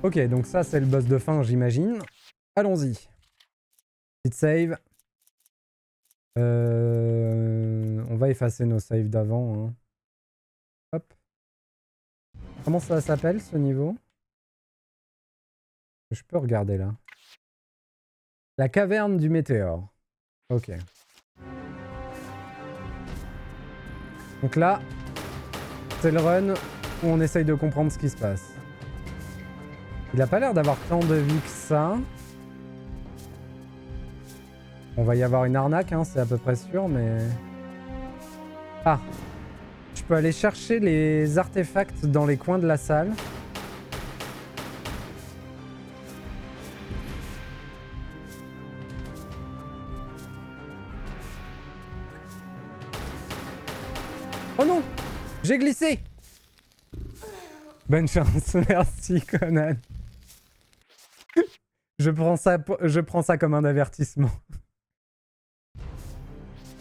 Ok, donc ça c'est le boss de fin, j'imagine. Allons-y. Petite save. On va effacer nos saves d'avant. Hein. Hop. Comment ça s'appelle ce niveau? Je peux regarder là. La caverne du météore. Ok. Donc là, c'est le run où on essaye de comprendre ce qui se passe. Il a pas l'air d'avoir tant de vie que ça. On va y avoir une arnaque, hein, c'est à peu près sûr, mais... Ah! Je peux aller chercher les artefacts dans les coins de la salle. Oh non! J'ai glissé! Bonne chance, merci Conan. Je prends ça comme un avertissement.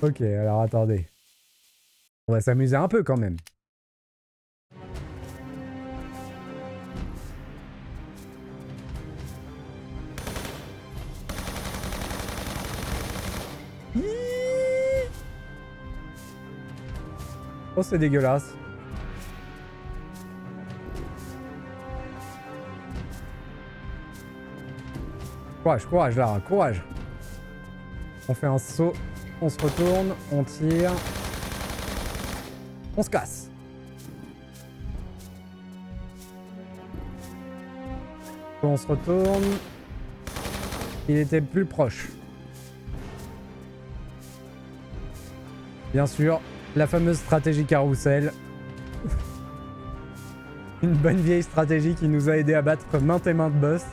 Ok, alors attendez. On va s'amuser un peu quand même. Oh, c'est dégueulasse. Courage, courage là, courage. On fait un saut, on se retourne, on tire. On se casse. On se retourne. Il était plus proche. Bien sûr, la fameuse stratégie carrousel. Une bonne vieille stratégie qui nous a aidé à battre maintes et maintes boss.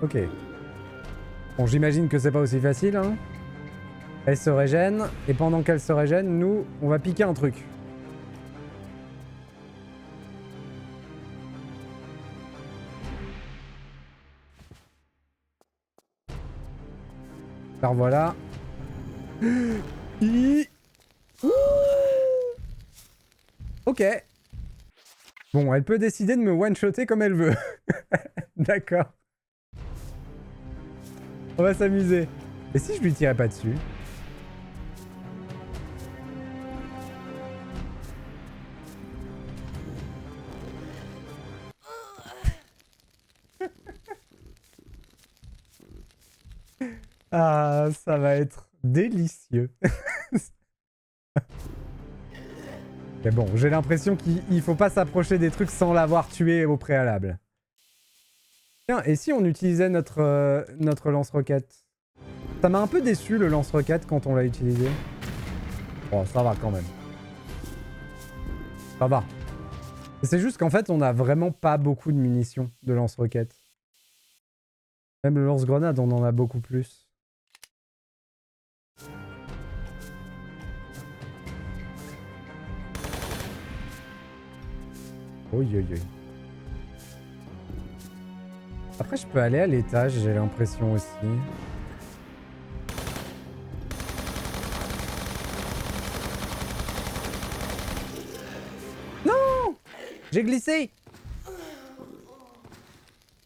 Ok. Bon, j'imagine que c'est pas aussi facile, hein. Elle se régène, et pendant qu'elle se régène, nous, on va piquer un truc. Alors voilà. Ok. Bon, elle peut décider de me one-shotter comme elle veut. D'accord. On va s'amuser. Et si je lui tirais pas dessus? Ah, ça va être délicieux. Mais bon, j'ai l'impression qu'il faut pas s'approcher des trucs sans l'avoir tué au préalable. Tiens, et si on utilisait notre lance-roquette? Ça m'a un peu déçu le lance-roquette quand on l'a utilisé. Bon, ça va quand même. Ça va. C'est juste qu'en fait, on a vraiment pas beaucoup de munitions de lance-roquette. Même le lance-grenade, on en a beaucoup plus. Oui, oui, oui. Après, je peux aller à l'étage, j'ai l'impression aussi. Non! J'ai glissé!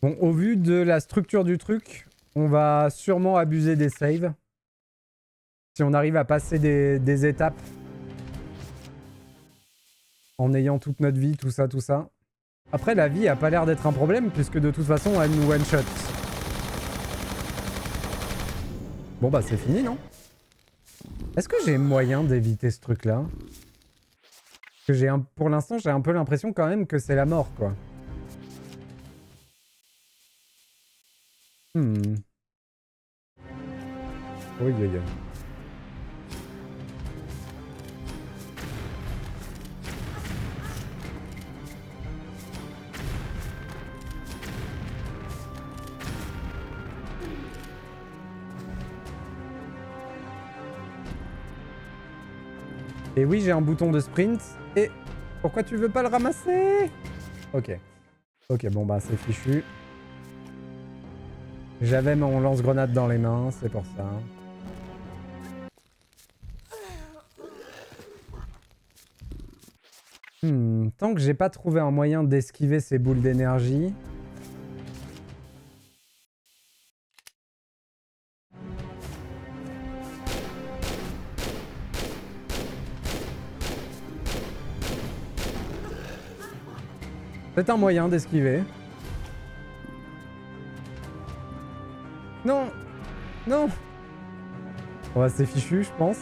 Bon, au vu de la structure du truc, on va sûrement abuser des saves. Si on arrive à passer des étapes en ayant toute notre vie, tout ça, tout ça. Après, la vie a pas l'air d'être un problème, puisque de toute façon, elle nous one-shot. Bon bah c'est fini, non? Est-ce que j'ai moyen d'éviter ce truc-là? Parce que pour l'instant, j'ai un peu l'impression quand même que c'est la mort, quoi. Oui, oui, oui. Et oui, j'ai un bouton de sprint. Et pourquoi tu veux pas le ramasser? Ok. Ok, bon bah c'est fichu. J'avais mon lance-grenade dans les mains, c'est pour ça. Tant que j'ai pas trouvé un moyen d'esquiver ces boules d'énergie... C'est un moyen d'esquiver. Non! Non! Oh, c'est fichu, je pense.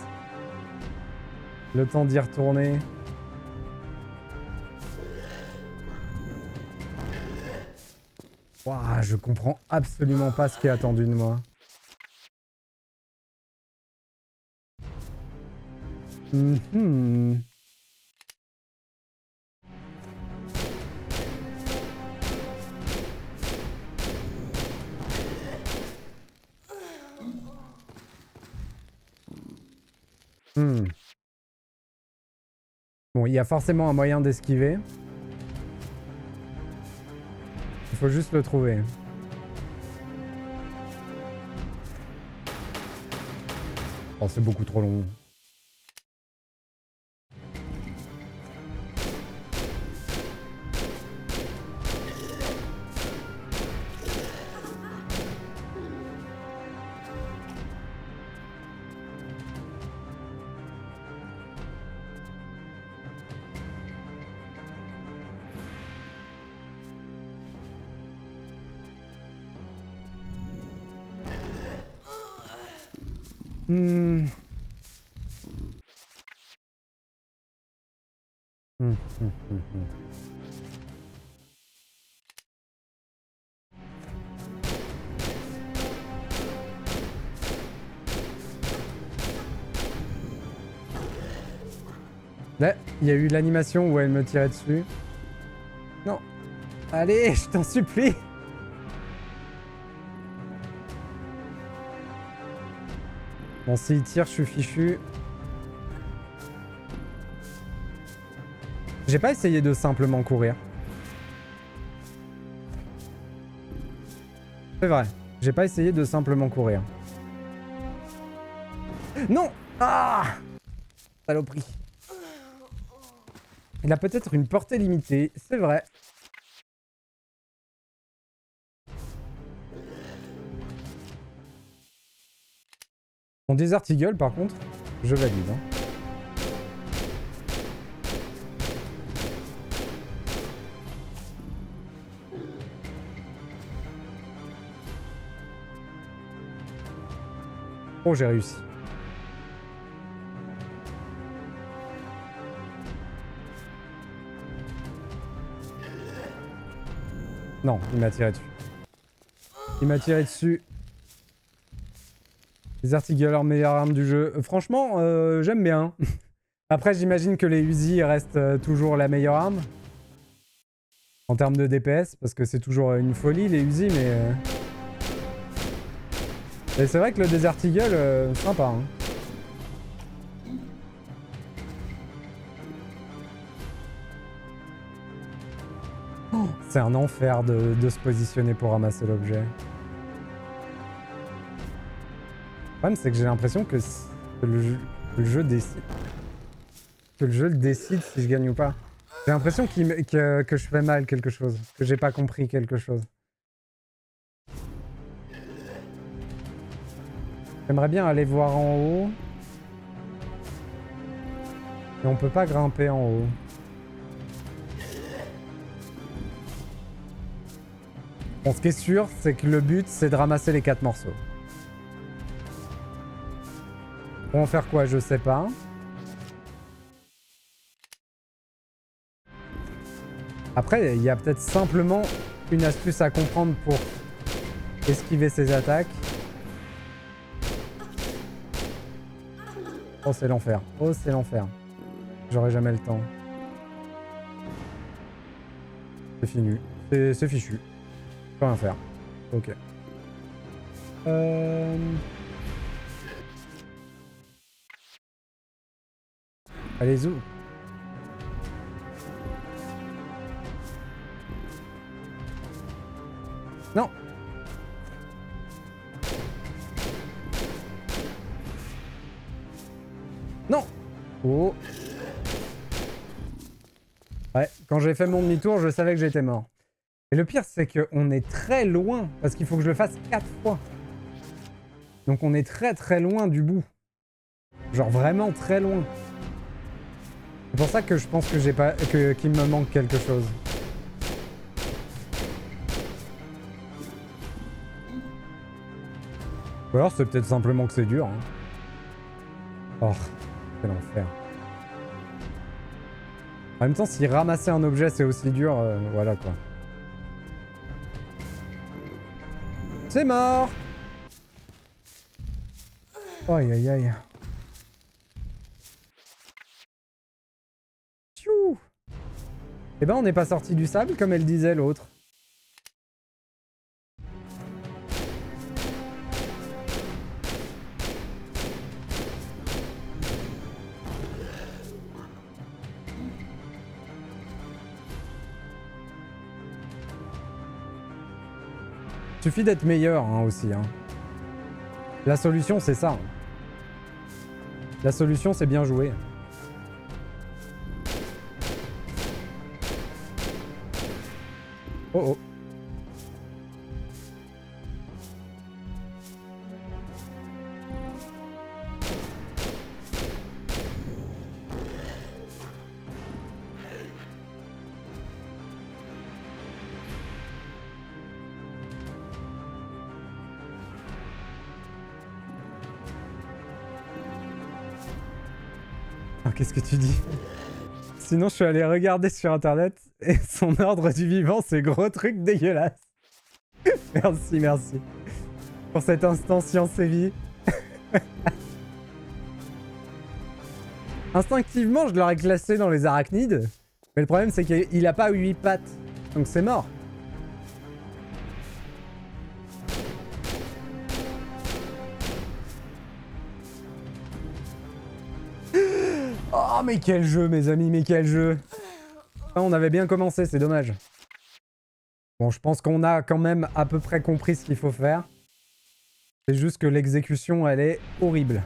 Le temps d'y retourner. Ouah, je comprends absolument pas ce qui est attendu de moi. Bon, il y a forcément un moyen d'esquiver. Il faut juste le trouver. Oh, c'est beaucoup trop long. Là, il y a eu l'animation où elle me tirait dessus. Non. Allez, je t'en supplie. Bon, s'il tire, je suis fichu. J'ai pas essayé de simplement courir. C'est vrai. J'ai pas essayé de simplement courir. Non! Ah! Saloperie. Il a peut-être une portée limitée, c'est vrai. Mon Desert Eagle, par contre, je valide. Hein. Oh, j'ai réussi. Non, il m'a tiré dessus. Il m'a tiré dessus. Les Artigues, leur meilleure arme du jeu. Franchement, j'aime bien. Après, j'imagine que les Uzi restent toujours la meilleure arme. En termes de DPS, parce que c'est toujours une folie, les Uzi, mais... Et c'est vrai que le Desert Eagle, sympa. Hein. Oh, c'est un enfer de se positionner pour ramasser l'objet. Le problème, c'est que j'ai l'impression que le jeu décide. Que le jeu le décide si je gagne ou pas. J'ai l'impression que je fais mal quelque chose. Que j'ai pas compris quelque chose. J'aimerais bien aller voir en haut. Et on peut pas grimper en haut. Bon, ce qui est sûr, c'est que le but, c'est de ramasser les 4 morceaux. Pour en faire quoi, je sais pas. Après, il y a peut-être simplement une astuce à comprendre pour esquiver ces attaques. Oh, c'est l'enfer. Oh, c'est l'enfer. J'aurai jamais le temps. C'est fini. C'est fichu. Je peux rien faire. Ok. Allez, où? Non. Non. Oh. Ouais, quand j'ai fait mon demi-tour, je savais que j'étais mort. Et le pire, c'est qu'on est très loin, parce qu'il faut que je le fasse 4 fois. Donc on est très très loin du bout. Genre vraiment très loin. C'est pour ça que je pense que j'ai pas, qu'il me manque quelque chose. Ou alors c'est peut-être simplement que c'est dur. Hein. Oh, quel enfer. En même temps, si ramasser un objet c'est aussi dur, voilà quoi. C'est mort! Aïe aïe aïe. Tchou! Eh ben on n'est pas sorti du sable comme elle disait l'autre. Suffit d'être meilleur hein, aussi. Hein. La solution c'est ça. La solution c'est bien jouer. Oh oh. Qu'est-ce que tu dis? Sinon, je suis allé regarder sur internet et son ordre du vivant, c'est gros truc dégueulasse. Merci, merci. Pour cet instant science et vie. Instinctivement, je l'aurais classé dans les arachnides. Mais le problème, c'est qu'il a pas 8 pattes. Donc c'est mort. Oh, mais quel jeu, mes amis, mais quel jeu. Ah, on avait bien commencé, c'est dommage. Bon, je pense qu'on a quand même à peu près compris ce qu'il faut faire. C'est juste que l'exécution, elle est horrible.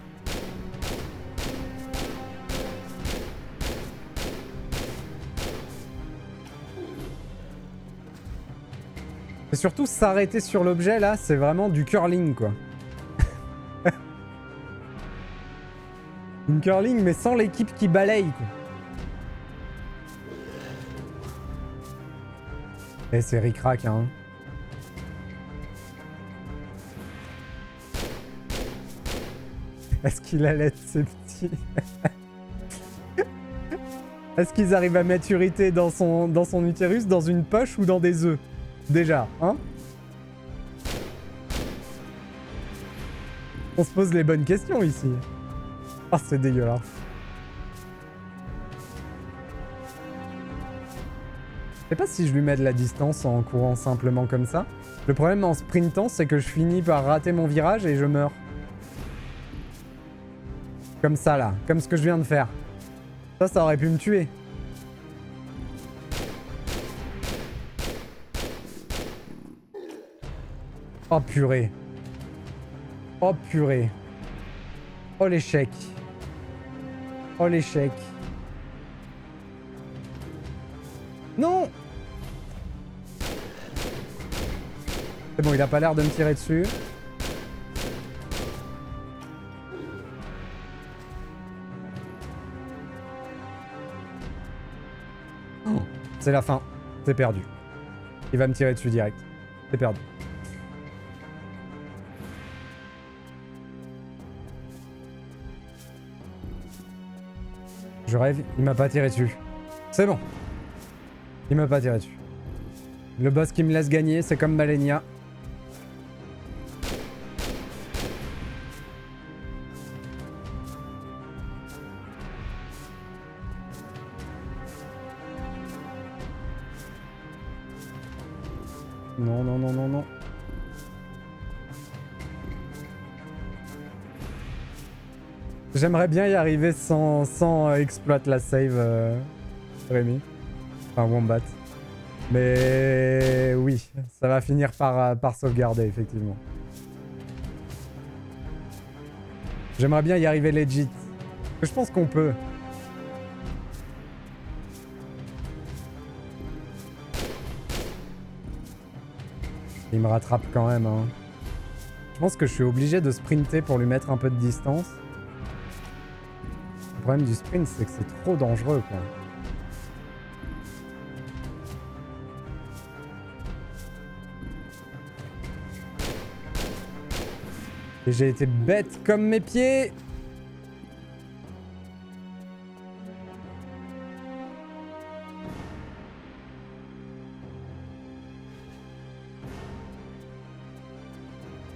Et surtout, s'arrêter sur l'objet, là, c'est vraiment du curling, quoi. Une curling, mais sans l'équipe qui balaye, quoi. Et c'est ric-rac, hein. Est-ce qu'il allait ces petits? Est-ce qu'ils arrivent à maturité dans son utérus, dans une poche ou dans des œufs? Déjà, hein? On se pose les bonnes questions ici. Ah, c'est dégueulasse. Je sais pas si je lui mets de la distance en courant simplement comme ça. Le problème en sprintant, c'est que je finis par rater mon virage et je meurs. Comme ça, là. Comme ce que je viens de faire. Ça aurait pu me tuer. Oh purée. Oh purée. Oh l'échec. Oh l'échec. Non! C'est bon, il a pas l'air de me tirer dessus. Oh, c'est la fin. C'est perdu. Il va me tirer dessus direct. C'est perdu. Je rêve, il m'a pas tiré dessus. C'est bon. Il m'a pas tiré dessus. Le boss qui me laisse gagner, c'est comme Malenia. Non, non, non, non, non. J'aimerais bien y arriver sans exploiter la save, Rémi. Enfin, Wombat. Mais oui, ça va finir par sauvegarder, effectivement. J'aimerais bien y arriver legit. Je pense qu'on peut. Il me rattrape quand même, hein. Je pense que je suis obligé de sprinter pour lui mettre un peu de distance. Le problème du sprint, c'est que c'est trop dangereux, quoi. Et j'ai été bête comme mes pieds.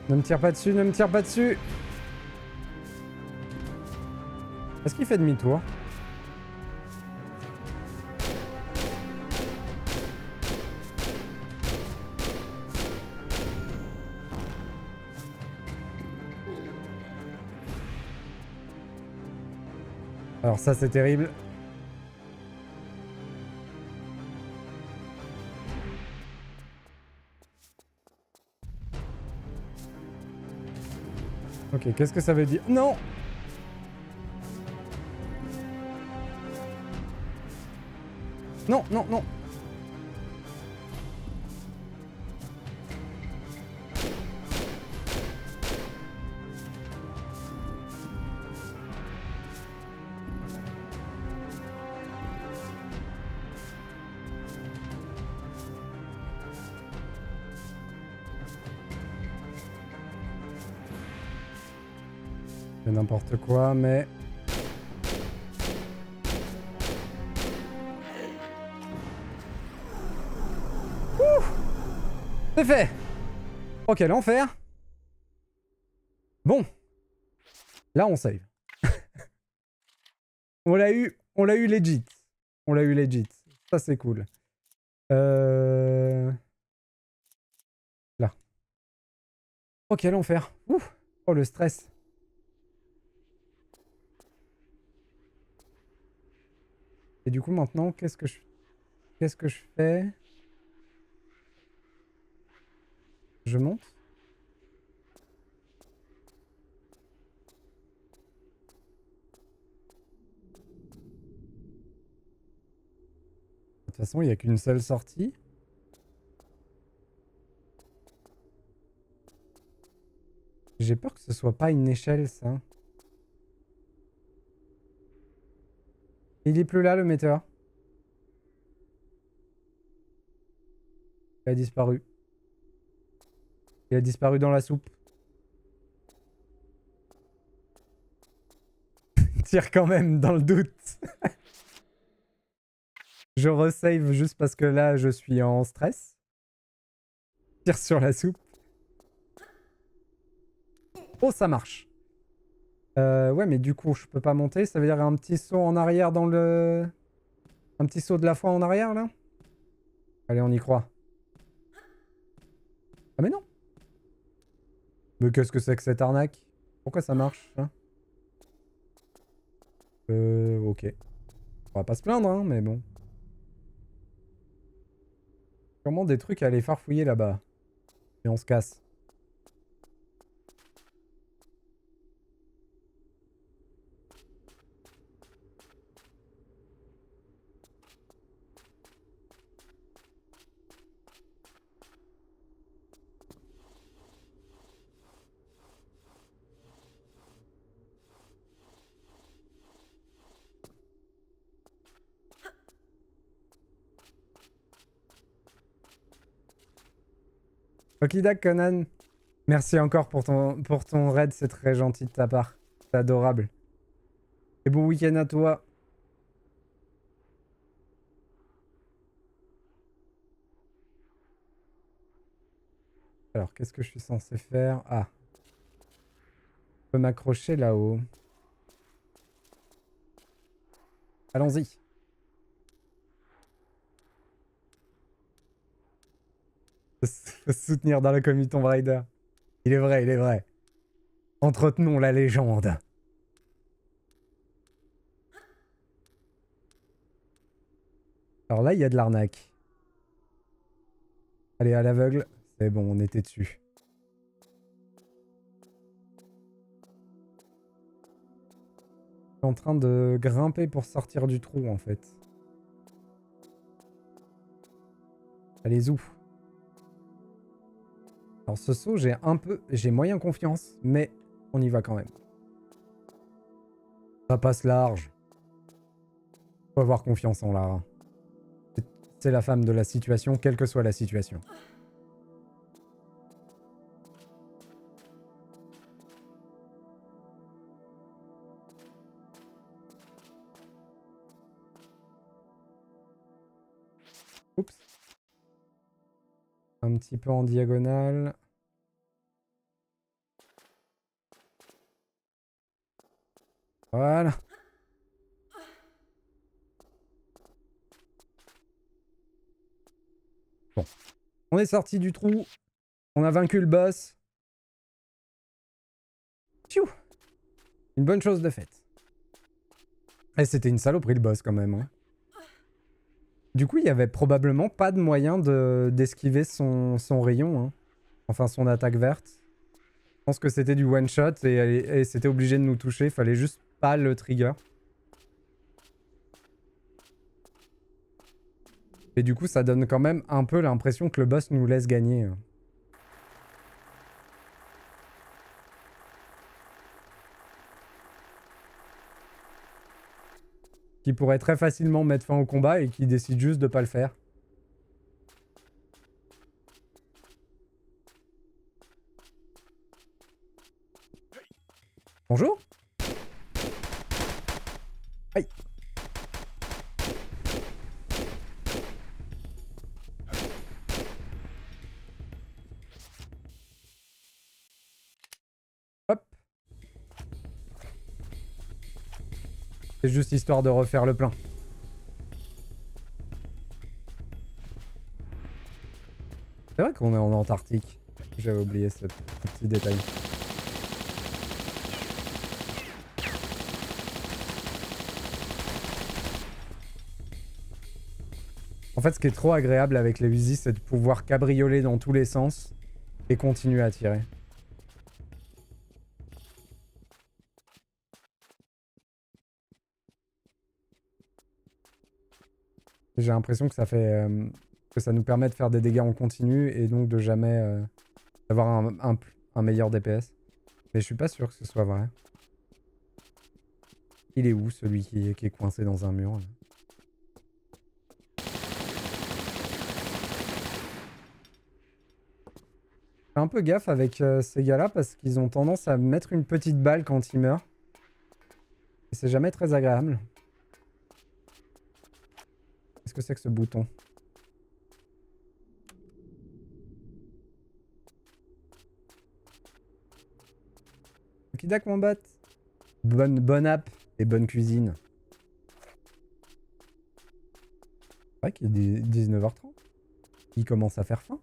Ne me tire pas dessus, ne me tire pas dessus. Est-ce qu'il fait demi-tour? Alors ça c'est terrible. Ok, qu'est-ce que ça veut dire? Non! Non, non, non! C'est n'importe quoi, mais... Ouh! C'est fait! Oh, quel enfer! Bon. Là, on save. On l'a eu legit. On l'a eu legit. Ça, c'est cool. Là. Oh, quel enfer. Ouh. Oh, le stress. Et du coup, maintenant, qu'est-ce que je fais? Je monte? De toute façon, il n'y a qu'une seule sortie. J'ai peur que ce soit pas une échelle, ça. Il est plus là, le météore. Il a disparu. Il a disparu dans la soupe. Tire quand même, dans le doute. Je resave juste parce que là, je suis en stress. Tire sur la soupe. Oh, ça marche. Ouais, mais du coup, je peux pas monter. Ça veut dire un petit saut en arrière dans le... Un petit saut de la foi en arrière, là? Allez, on y croit. Ah mais non. Mais qu'est-ce que c'est que cette arnaque? Pourquoi ça marche, hein? Ok. On va pas se plaindre, hein, mais bon. Sûrement des trucs à aller farfouiller là-bas. Et on se casse. Okidak Conan. Merci encore pour ton raid, c'est très gentil de ta part. C'est adorable. Et bon week-end à toi. Alors, qu'est-ce que je suis censé faire? Ah. Je peux m'accrocher là-haut. Allons-y. Faut se soutenir dans le comité Tomb Raider. Il est vrai, il est vrai. Entretenons la légende. Alors là, il y a de l'arnaque. Allez, à l'aveugle. C'est bon, on était dessus. Je suis en train de grimper pour sortir du trou, en fait. Allez, où? Alors ce saut, j'ai moyen confiance, mais on y va quand même. Ça passe large. Faut avoir confiance en Lara. C'est la femme de la situation, quelle que soit la situation. Oups. Un petit peu en diagonale. Voilà. Bon. On est sorti du trou. On a vaincu le boss. Tchou. Une bonne chose de faite. Et c'était une saloperie le boss quand même. Hein. Du coup, il y avait probablement pas de moyen d'esquiver son rayon. Hein. Enfin, son attaque verte. Je pense que c'était du one shot et c'était obligé de nous toucher. Il fallait juste pas le trigger. Et du coup, ça donne quand même un peu l'impression que le boss nous laisse gagner. Qui pourrait très facilement mettre fin au combat et qui décide juste de pas le faire. Bonjour. Aïe. Hop. C'est juste histoire de refaire le plein. C'est vrai qu'on est en Antarctique. J'avais oublié ce petit détail. En fait, ce qui est trop agréable avec les Uzi, c'est de pouvoir cabrioler dans tous les sens et continuer à tirer. J'ai l'impression que ça fait que ça nous permet de faire des dégâts en continu et donc de jamais avoir un meilleur DPS. Mais je suis pas sûr que ce soit vrai. Il est où celui qui est coincé dans un mur là? Fais un peu gaffe avec ces gars-là parce qu'ils ont tendance à mettre une petite balle quand ils meurent. Et c'est jamais très agréable. Qu'est-ce que c'est que ce bouton? Kidak mon bot. Bonne app et bonne cuisine. C'est vrai qu'il est 19h30. Il commence à faire faim.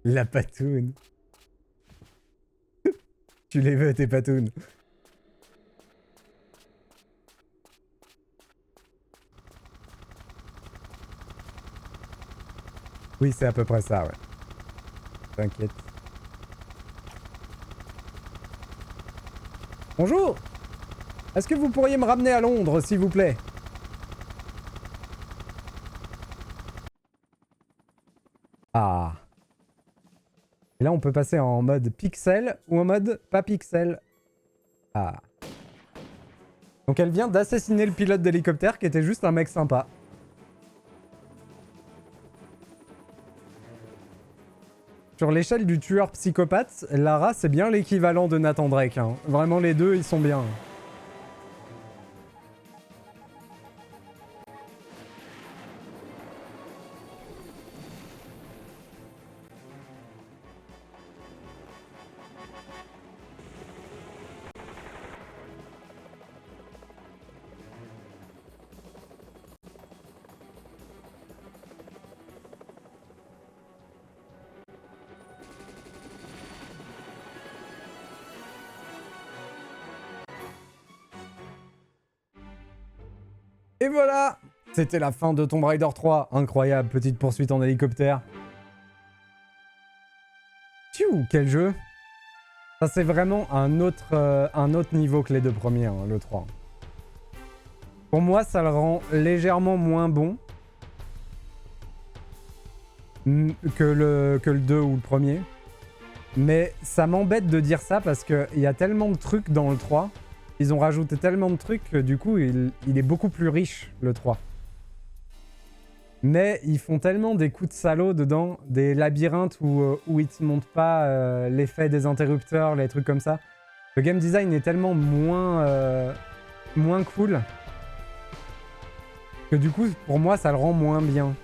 La patoune. Tu les veux tes patounes. Oui, c'est à peu près ça, ouais. T'inquiète. Bonjour! Est-ce que vous pourriez me ramener à Londres, s'il vous plaît? Ah. Et là, on peut passer en mode pixel ou en mode pas pixel. Ah. Donc elle vient d'assassiner le pilote d'hélicoptère qui était juste un mec sympa. Sur l'échelle du tueur psychopathe, Lara, c'est bien l'équivalent de Nathan Drake. Hein. Vraiment, les deux, ils sont bien. Et voilà! C'était la fin de Tomb Raider 3. Incroyable, petite poursuite en hélicoptère. Tchou, quel jeu! Ça, c'est vraiment un autre niveau que les deux premiers, hein, le 3. Pour moi, ça le rend légèrement moins bon que le 2 ou le premier. Mais ça m'embête de dire ça parce qu'il y a tellement de trucs dans le 3. Ils ont rajouté tellement de trucs que du coup, il est beaucoup plus riche, le 3. Mais ils font tellement des coups de salaud dedans, des labyrinthes où ils te montrent pas l'effet des interrupteurs, les trucs comme ça. Le game design est tellement moins cool que du coup, pour moi, ça le rend moins bien.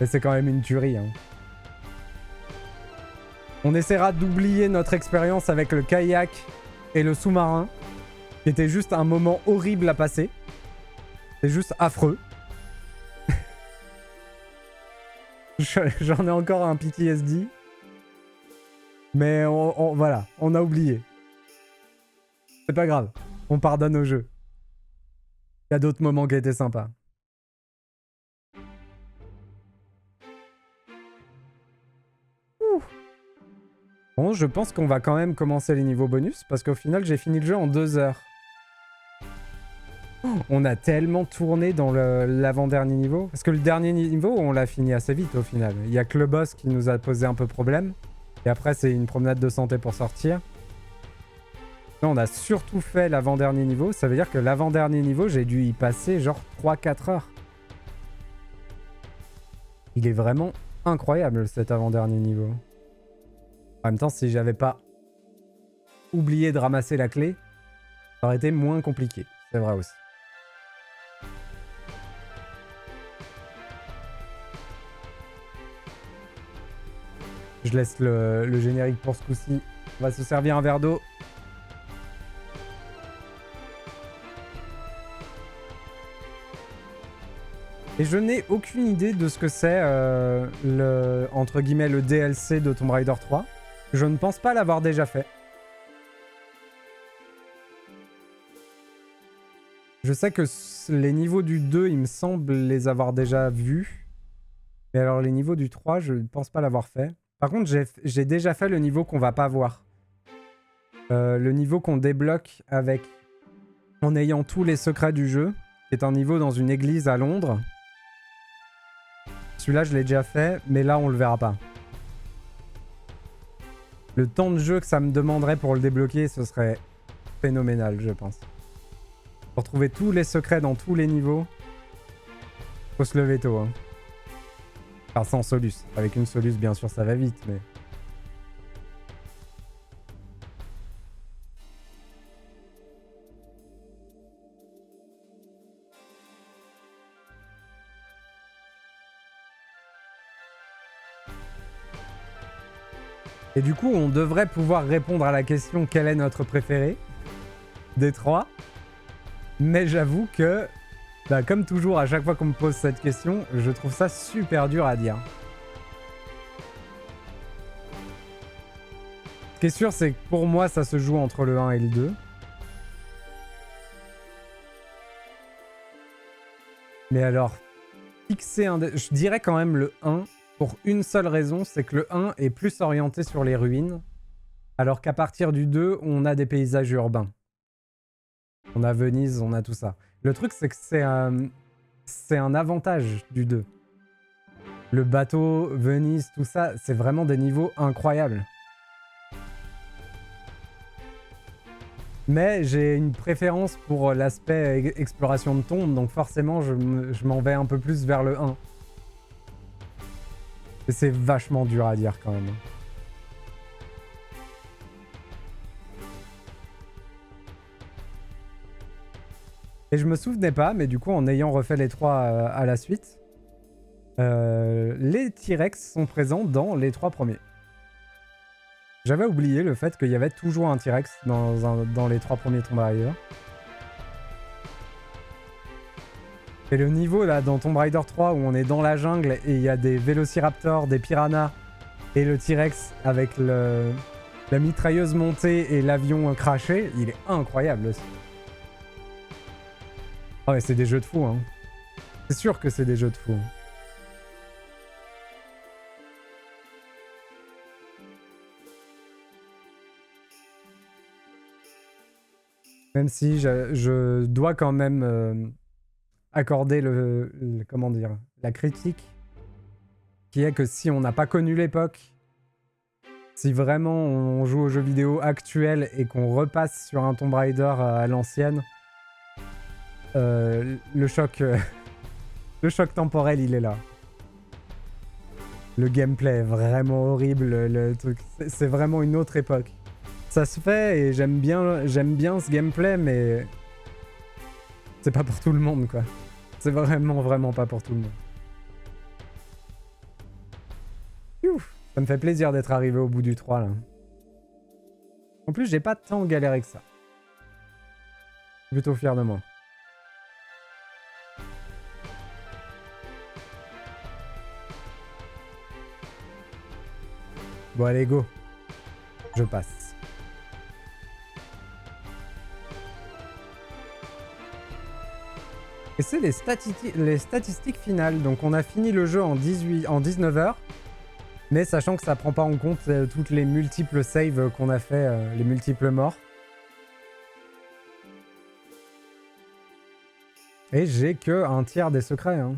Mais c'est quand même une tuerie, hein. On essaiera d'oublier notre expérience avec le kayak et le sous-marin, qui était juste un moment horrible à passer. C'est juste affreux. J'en ai encore un PTSD. Mais voilà, on a oublié. C'est pas grave, on pardonne au jeu. Il y a d'autres moments qui étaient sympas. Bon, je pense qu'on va quand même commencer les niveaux bonus, parce qu'au final, j'ai fini le jeu en 2 heures. On a tellement tourné dans l'avant-dernier niveau. Parce que le dernier niveau, on l'a fini assez vite au final. Il y a que le boss qui nous a posé un peu problème. Et après, c'est une promenade de santé pour sortir. Là, on a surtout fait l'avant-dernier niveau. Ça veut dire que l'avant-dernier niveau, j'ai dû y passer genre 3-4 heures. Il est vraiment incroyable cet avant-dernier niveau. En même temps, si j'avais pas oublié de ramasser la clé, ça aurait été moins compliqué. C'est vrai aussi. Je laisse le générique pour ce coup-ci. On va se servir un verre d'eau. Et je n'ai aucune idée de ce que c'est entre guillemets le DLC de Tomb Raider 3. Je ne pense pas l'avoir déjà fait. Je sais que les niveaux du 2, il me semble les avoir déjà vus. Mais alors les niveaux du 3, je ne pense pas l'avoir fait. Par contre, j'ai déjà fait le niveau qu'on va pas voir. Le niveau qu'on débloque en ayant tous les secrets du jeu, qui est un niveau dans une église à Londres. Celui-là, je l'ai déjà fait, mais là, on le verra pas. Le temps de jeu que ça me demanderait pour le débloquer, ce serait phénoménal, je pense. Pour trouver tous les secrets dans tous les niveaux, faut se lever tôt, hein. Enfin, sans Solus. Avec une Solus, bien sûr, ça va vite, mais... Et du coup, on devrait pouvoir répondre à la question quel est notre préféré des 3. Mais j'avoue que, bah, comme toujours, à chaque fois qu'on me pose cette question, je trouve ça super dur à dire. Ce qui est sûr, c'est que pour moi, ça se joue entre le 1 et le 2. Mais alors, fixer je dirais quand même le 1, pour une seule raison, c'est que le 1 est plus orienté sur les ruines, alors qu'à partir du 2, on a des paysages urbains. On a Venise, on a tout ça. Le truc, c'est que c'est un avantage du 2. Le bateau, Venise, tout ça, c'est vraiment des niveaux incroyables. Mais j'ai une préférence pour l'aspect exploration de tombes, donc forcément, je m'en vais un peu plus vers le 1. Et c'est vachement dur à dire quand même. Et je me souvenais pas, mais du coup, en ayant refait les 3 à la suite, les T-Rex sont présents dans les 3 premiers. J'avais oublié le fait qu'il y avait toujours un T-Rex dans les 3 premiers Tomb Raider. Et le niveau là dans Tomb Raider 3 où on est dans la jungle et il y a des vélociraptors, des piranhas et le T-Rex avec la mitrailleuse montée et l'avion craché, il est incroyable aussi. Ah mais c'est des jeux de fou, hein. C'est sûr que c'est des jeux de fou. Même si je dois quand même accorder comment dire, la critique, qui est que si on n'a pas connu l'époque, si vraiment on joue aux jeux vidéo actuels et qu'on repasse sur un Tomb Raider à l'ancienne, le choc temporel, il est là. Le gameplay est vraiment horrible, le truc, c'est vraiment une autre époque. Ça se fait et j'aime bien ce gameplay, mais c'est pas pour tout le monde, quoi. C'est vraiment pas pour tout le monde. Ouf, ça me fait plaisir d'être arrivé au bout du 3, là. En plus, j'ai pas tant galéré que ça. Je suis plutôt fier de moi. Bon, allez, go. Je passe. Et c'est les statistiques finales. Donc on a fini le jeu en 19 heures. Mais sachant que ça prend pas en compte toutes les multiples saves qu'on a fait, les multiples morts. Et j'ai que un tiers des secrets, hein.